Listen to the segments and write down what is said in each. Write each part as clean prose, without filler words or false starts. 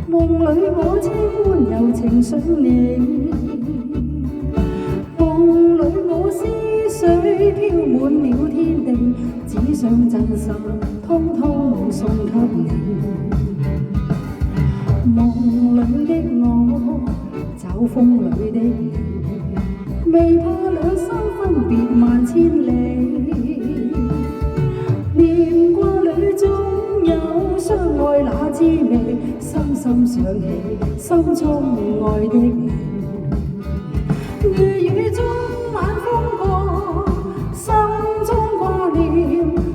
夢裏我千般柔情想你，夢裏我思緒飄滿了天地，只想真心通通送給你。夢裏的我，找風裏的你，未怕兩心分別萬千里。念掛裏總有相愛那滋味，深深想起心中愛的你。夜雨中晚風過，心中掛念，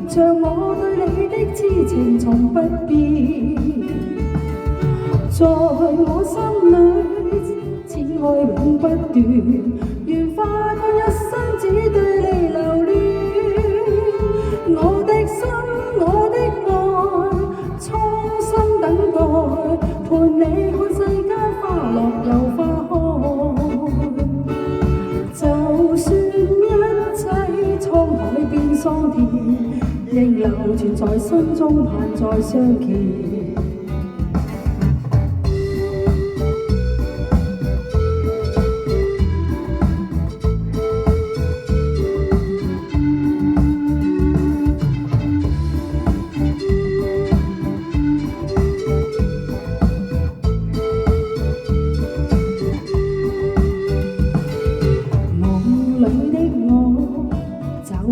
像我對你的痴情從不變。在我心裏，此愛永不斷，願花光一生只對你留戀。我的心，我的愛，衷心等待，伴你看世間花落又花開。就算一切滄海變桑田，仍流傳在心中，盼再相見。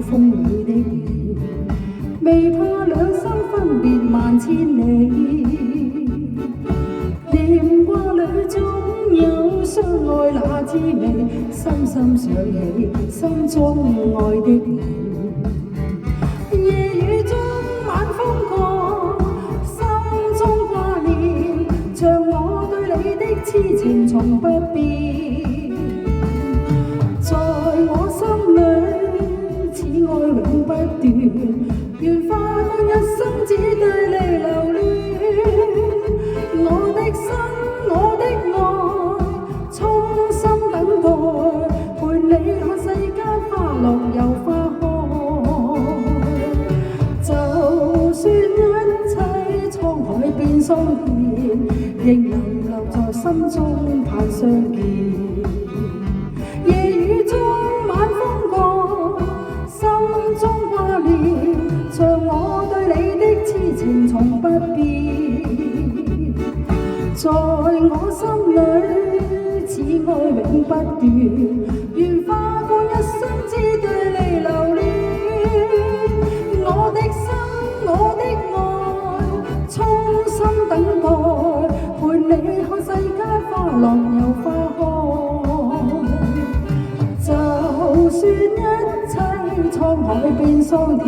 風裏的你，未怕兩心分別萬千里。念掛裏總有相愛那滋味，深深想起心中愛的你。夜雨中晚風過，心中掛念，像我對你的痴情從不變。在我心裏，此愛永不斷，願花光一生只對你留戀。我的心，我的愛，衷心等待，陪你看世間花落又花開。就算一切滄海變桑田，仍留在心中盼相見。夜雨中晚風過，心中掛念，像我對你的痴情從不變。在我心裏，此愛永不斷，願花光一生只對你留戀。我的心，我的愛，衷心等待，陪你看世間花落又花開。就算一切滄海變桑田，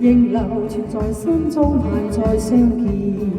仍流傳在心中，盼再相見。